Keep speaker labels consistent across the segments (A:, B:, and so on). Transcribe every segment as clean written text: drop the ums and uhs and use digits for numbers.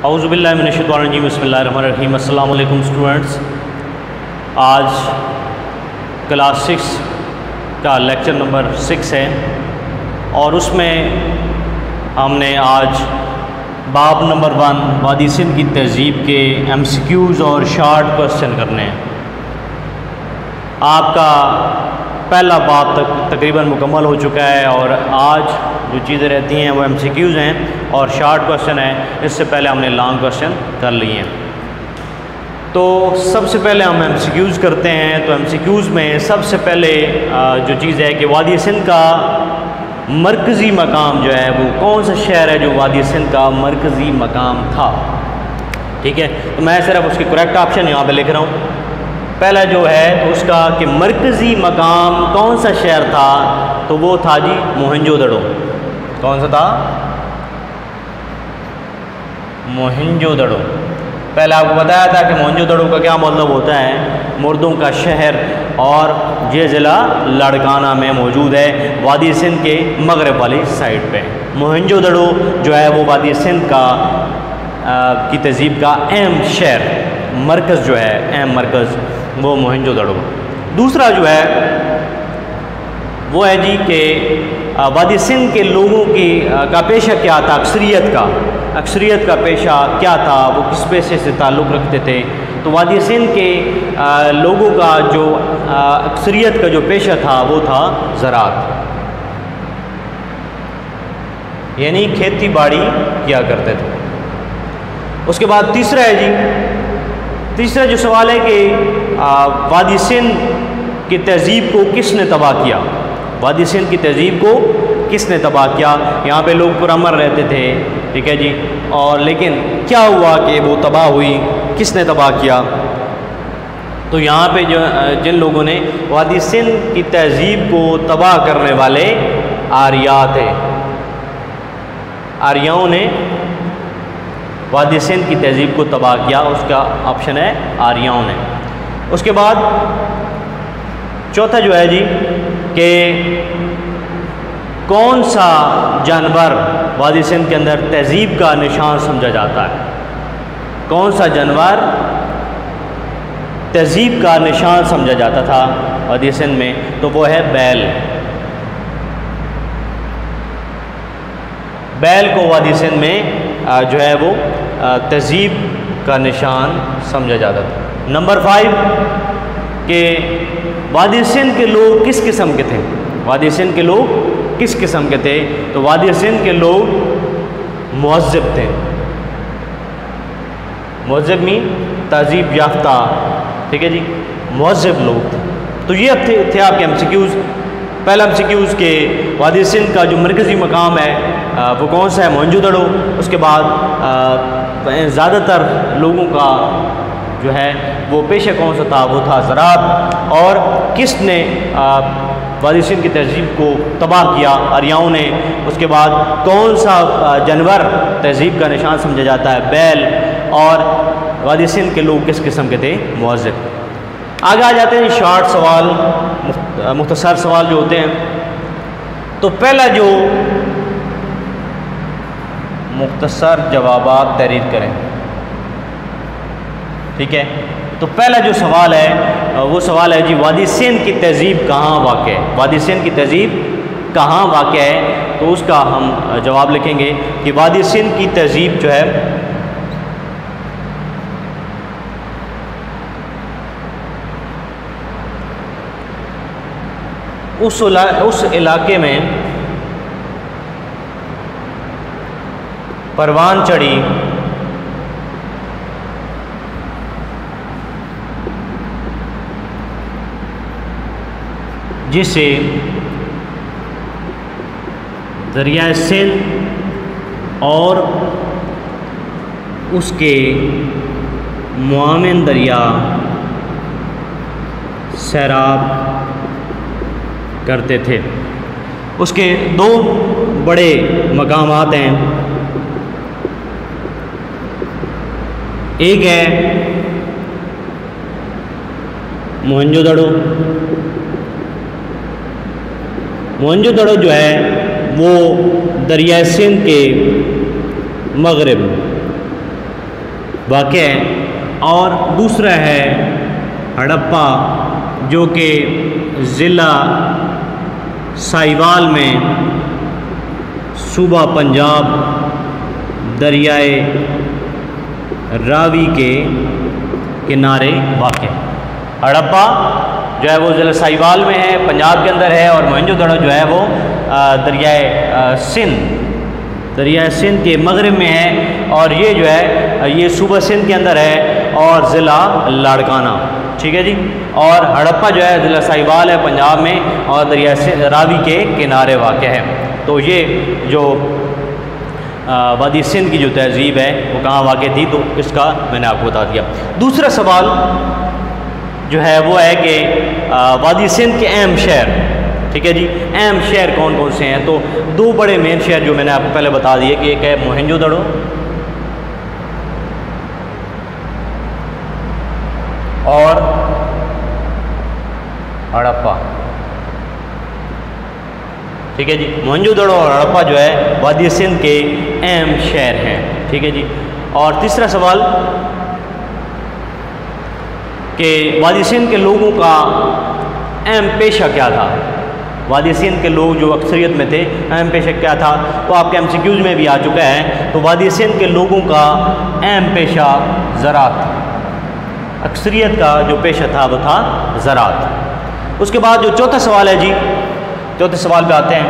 A: اعوذ باللہ من الشیطان الرجیم بسم اللہ الرحمن الرحیم۔ السلام علیکم اسٹوڈنٹس، آج کلاس 6 کا لیکچر نمبر 6 ہے اور اس میں ہم نے آج باب نمبر 1 وادی سندھ کی تہذیب کے ایم سی کیوز اور شارٹ کوسچن کرنے ہیں۔ آپ کا پہلا باب تک تقریباً مکمل ہو چکا ہے اور آج جو چیزیں رہتی ہیں وہ ایم سی کیوز ہیں اور شارٹ کوسچن ہیں۔ اس سے پہلے ہم نے لانگ کوسچن کر لیے ہیں، تو سب سے پہلے ہم ایم سی کیوز کرتے ہیں۔ تو ایم سی کیوز میں سب سے پہلے جو چیز ہے کہ وادی سندھ کا مرکزی مقام جو ہے وہ کون سا شہر ہے جو وادی سندھ کا مرکزی مقام تھا، ٹھیک ہے۔ تو میں صرف اس کی کریکٹ آپشن یہاں پہ لکھ رہا ہوں۔ پہلا جو ہے تو اس کا کہ مرکزی مقام کون سا شہر تھا، تو وہ تھا جی موہنجو دڑو۔ کون سا تھا؟ موہنجو دڑو۔ پہلے آپ کو بتایا تھا کہ موہنجو دڑو کا کیا مطلب ہوتا ہے، مردوں کا شہر، اور یہ ضلع لاڑکانہ میں موجود ہے، وادی سندھ کے مغرب والی سائڈ پہ۔ موہنجو دڑو جو ہے وہ وادی سندھ کا کی تہذیب کا اہم شہر، مرکز جو ہے، اہم مرکز وہ موہنجو دڑو۔ دوسرا جو ہے وہ ہے جی کہ وادی سندھ کے لوگوں کا پیشہ کیا تھا، اکثریت کا پیشہ کیا تھا، وہ کس پیشے سے تعلق رکھتے تھے۔ تو وادی سندھ کے لوگوں کا جو اکثریت کا جو پیشہ تھا وہ تھا زراعت، یعنی کھیتی باڑی کیا کرتے تھے۔ اس کے بعد تیسرا ہے جی، تیسرا جو سوال ہے کہ وادی سندھ کی تہذیب کو کس نے تباہ کیا، وادی سندھ کی تہذیب کو کس نے تباہ کیا۔ یہاں پہ لوگ پرامن رہتے تھے، ٹھیک ہے جی، اور لیکن کیا ہوا کہ وہ تباہ ہوئی، کس نے تباہ کیا۔ تو یہاں پہ جن لوگوں نے وادی سندھ کی تہذیب کو تباہ کرنے والے آریہ تھے، آریاؤں نے وادی سندھ کی تہذیب کو تباہ کیا، اس کا آپشن ہے آریاؤں نے۔ اس کے بعد چوتھا جو ہے جی کہ کون سا جانور وادی سندھ کے اندر تہذیب کا نشان سمجھا جاتا ہے، کون سا جانور تہذیب کا نشان سمجھا جاتا تھا وادی سندھ میں، تو وہ ہے بیل۔ بیل کو وادی سندھ میں جو ہے وہ تہذیب کا نشان سمجھا جاتا تھا۔ نمبر 5 کہ وادی سندھ کے لوگ کس قسم کے تھے، وادی سندھ کے لوگ کس قسم کے تھے، تو وادی سندھ کے لوگ مہذب تھے، مہذب میں تہذیب یافتہ، ٹھیک ہے جی، مہذب لوگ تھے۔ تو یہ تھے آپ کے ایم سی کیوز۔ پہلا ایم سی کیوز کہ وادی سندھ کا جو مرکزی مقام ہے وہ کون سا ہے، موہنجو دڑو۔ اس کے بعد زیادہ تر لوگوں کا جو ہے وہ پیشہ کون سا تھا، وہ تھا زراعت، اور کس نے وادی سندھ کی تہذیب کو تباہ کیا، آریاؤں نے۔ اس کے بعد کون سا جانور تہذیب کا نشان سمجھا جاتا ہے، بیل، اور وادی سندھ کے لوگ کس قسم کے تھے، مہذب۔ آگے آ جاتے ہیں شارٹ سوال، مختصر سوال جو ہوتے ہیں۔ تو پہلا جو مختصر جوابات تحریر کریں، ٹھیک ہے۔ تو پہلا جو سوال ہے وہ سوال ہے جی وادی سندھ کی تہذیب کہاں واقع ہے، وادی سندھ کی تہذیب کہاں واقع ہے۔ تو اس کا ہم جواب لکھیں گے کہ وادی سندھ کی تہذیب جو ہے اس علاقے میں پروان چڑھی جسے دریائے سندھ اور اس کے معاون دریا سیراب کرتے تھے۔ اس کے 2 بڑے مقامات ہیں، ایک ہے موہنجو دڑو، موہنجو دڑو جو ہے وہ دریائے سندھ کے مغرب واقع ہے، اور دوسرا ہے ہڑپا جو کہ ضلع ساہیوال میں صوبہ پنجاب دریائے راوی کے کنارے واقع ہے۔ ہڑپا جو ہے وہ ضلع ساہیوال میں ہے، پنجاب کے اندر ہے، اور موہنجو دڑو جو ہے وہ دریائے سندھ کے مغرب میں ہے، اور یہ جو ہے یہ صوبہ سندھ کے اندر ہے اور ضلع لاڑکانہ، ٹھیک ہے جی۔ اور ہڑپا جو ہے ضلع ساہیوال ہے پنجاب میں، اور دریائے راوی کے کنارے واقع ہے۔ تو یہ جو وادی سندھ کی جو تہذیب ہے وہ کہاں واقع تھی، تو اس کا میں نے آپ کو بتا دیا۔ دوسرا سوال جو ہے وہ ہے کہ وادی سندھ کے اہم شہر، ٹھیک ہے جی، اہم شہر کون کون سے ہیں؟ تو دو بڑے مین شہر جو میں نے آپ کو پہلے بتا دیے کہ ایک ہے موہنجو دڑو اور ہڑپا، ٹھیک ہے جی۔ موہنجو دڑو اور ہڑپا جو ہے وادی سندھ کے اہم شہر ہیں، ٹھیک ہے جی۔ اور تیسرا سوال کہ وادی سندھ کے لوگوں کا اہم پیشہ کیا تھا؟ وادی سندھ کے لوگ جو اکثریت میں تھے اہم پیشہ کیا تھا؟ تو آپ کے ایم سی کیوز میں بھی آ چکا ہے۔ تو وادی سندھ کے لوگوں کا اہم پیشہ زراعت، اکثریت کا جو پیشہ تھا وہ تھا زراعت۔ اس کے بعد جو چوتھا سوال ہے جی، چوتھے سوال پہ آتے ہیں۔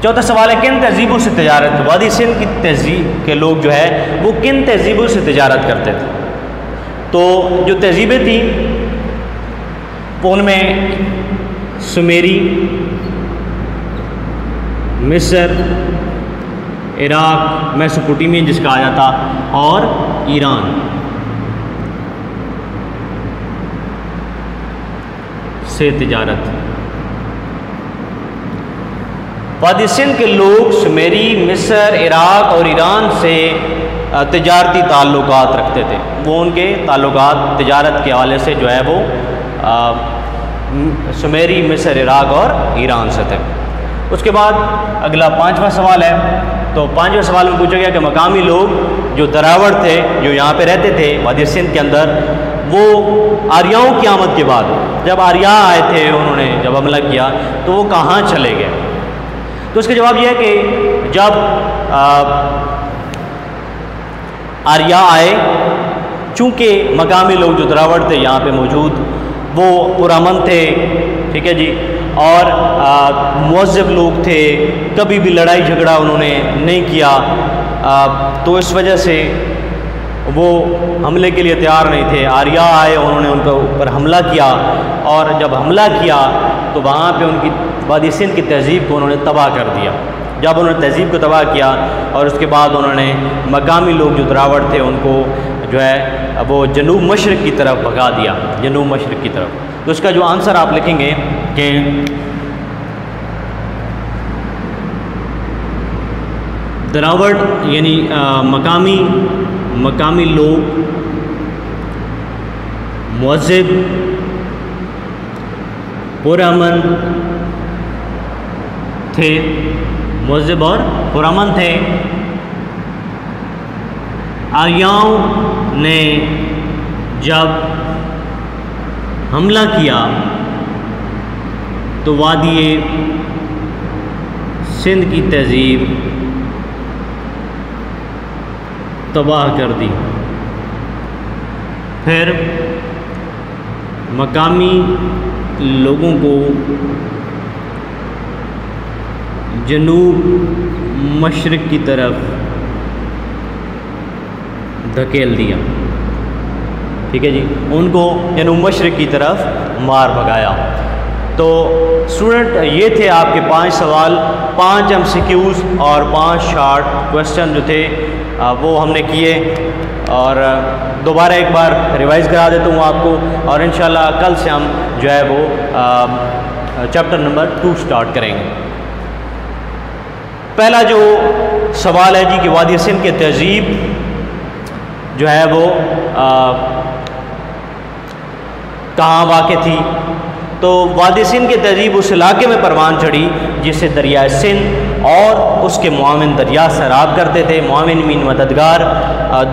A: چوتھا سوال ہے کن تہذیبوں سے تجارت؟ وادی سندھ کی تہذیب کے لوگ جو ہے وہ کن تہذیبوں سے تجارت کرتے تھے؟ تو جو تہذیبیں تھیں ان میں سمیری، مصر، عراق، میسوپوٹیمین جس کا آیا تھا، اور ایران سے تجارت۔ وادی سندھ کے لوگ سمیری، مصر، عراق اور ایران سے تجارتی تعلقات رکھتے تھے، وہ ان کے تعلقات تجارت کے حوالے سے جو ہے وہ سمیری، مصر، عراق اور ایران سے تھے۔ اس کے بعد اگلا پانچواں سوال ہے۔ تو پانچویں سوال میں پوچھا گیا کہ مقامی لوگ جو دراوڑ تھے جو یہاں پہ رہتے تھے وادی سندھ کے اندر، وہ آریاؤں کی آمد کے بعد جب آریا آئے تھے انہوں نے جب حملہ کیا تو وہ کہاں چلے گئے؟ تو اس کا جواب یہ ہے کہ جب آریا آئے، چونکہ مقامی لوگ جو دراوڑ تھے یہاں پہ موجود وہ پرامن تھے، ٹھیک ہے جی، اور مہذب لوگ تھے، کبھی بھی لڑائی جھگڑا انہوں نے نہیں کیا، تو اس وجہ سے وہ حملے کے لیے تیار نہیں تھے۔ آریا آئے، انہوں نے ان کے اوپر حملہ کیا، اور جب حملہ کیا تو وہاں پہ ان کی وادی سندھ کی تہذیب کو انہوں نے تباہ کر دیا۔ جب انہوں نے تہذیب کو تباہ کیا اور اس کے بعد انہوں نے مقامی لوگ جو دراوڑ تھے ان کو جو ہے وہ جنوب مشرق کی طرف بھگا دیا، جنوب مشرق کی طرف۔ تو اس کا جو آنسر آپ لکھیں گے کہ دراوڑ یعنی مقامی لوگ مہذب، پرامن تھے، مہذب اور پرامن تھے۔ آریاؤں نے جب حملہ کیا تو وادی سندھ کی تہذیب تباہ کر دی۔ پھر مقامی لوگوں کو جنوب مشرق کی طرف دھکیل دیا، ٹھیک ہے جی، ان کو جنوب مشرق کی طرف مار بھگایا۔ تو اسٹوڈنٹ یہ تھے آپ کے 5 سوال، 5 ایم سی کیوز اور 5 شارٹ کویسچن جو تھے وہ ہم نے کیے، اور دوبارہ ایک بار ریوائز کرا دیتا ہوں آپ کو، اور انشاءاللہ کل سے ہم جو ہے وہ چیپٹر نمبر 2 سٹارٹ کریں گے۔ پہلا جو سوال ہے جی کہ وادی سندھ کی تہذیب جو ہے وہ کہاں واقع تھی؟ تو وادی سندھ کی تہذیب اس علاقے میں پروان چڑھی جسے دریائے سندھ اور اس کے معاون دریا سیراب کرتے تھے۔ معاون مین مددگار،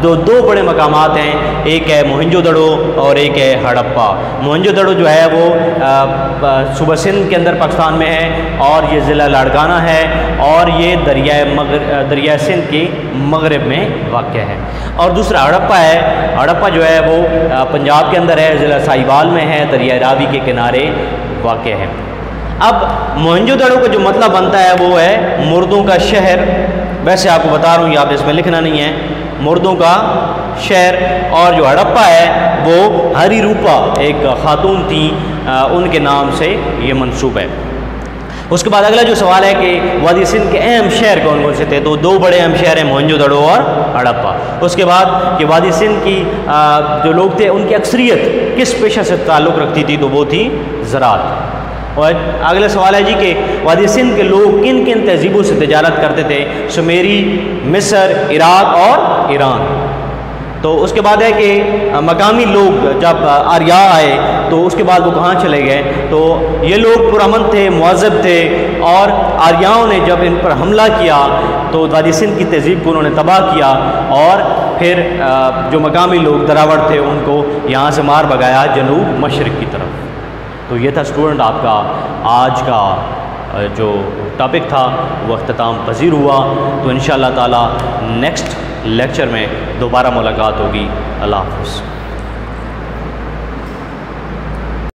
A: دو بڑے مقامات ہیں، ایک ہے موہنجو دڑو اور ایک ہے ہڑپا۔ موہنجو دڑو جو ہے وہ صوبہ سندھ کے اندر پاکستان میں ہے، اور یہ ضلع لاڑکانہ ہے، اور یہ دریائے سندھ کے مغرب میں واقع ہے۔ اور دوسرا ہڑپا ہے، ہڑپا جو ہے وہ پنجاب کے اندر ہے، ضلع ساہیوال میں ہے، دریائے راوی کے کنارے واقع ہے۔ اب موہنجو دڑو کا جو مطلب بنتا ہے وہ ہے مردوں کا شہر۔ ویسے آپ کو بتا رہا ہوں، یہ آپ اس میں لکھنا نہیں ہے، مردوں کا شہر۔ اور جو ہڑپا ہے وہ ہری روپا ایک خاتون تھیں، ان کے نام سے یہ منسوب ہے۔ اس کے بعد اگلا جو سوال ہے کہ وادی سندھ کے اہم شہر کون کون سے تھے، تو دو بڑے اہم شہر ہیں، موہنجو دڑو اور ہڑپا۔ اس کے بعد کہ وادی سندھ کی جو لوگ تھے ان کی اکثریت کس پیشہ سے تعلق رکھتی تھی، تو وہ تھی زراعت۔ اور اگلا سوال ہے جی کہ وادی سندھ کے لوگ کن کن تہذیبوں سے تجارت کرتے تھے، سمیری، مصر، عراق اور ایران۔ تو اس کے بعد ہے کہ مقامی لوگ جب آریا آئے تو اس کے بعد وہ کہاں چلے گئے، تو یہ لوگ پرامن تھے، مہذب تھے، اور آریاؤں نے جب ان پر حملہ کیا تو وادی سندھ کی تہذیب کو انہوں نے تباہ کیا، اور پھر جو مقامی لوگ دراوڑ تھے ان کو یہاں سے مار بھگایا جنوب مشرق کی طرف۔ تو یہ تھا اسٹوڈنٹ آپ کا آج کا جو ٹاپک تھا وہ اختتام پذیر ہوا۔ تو انشاءاللہ تعالی نیکسٹ لیکچر میں دوبارہ ملاقات ہوگی۔ اللہ حافظ۔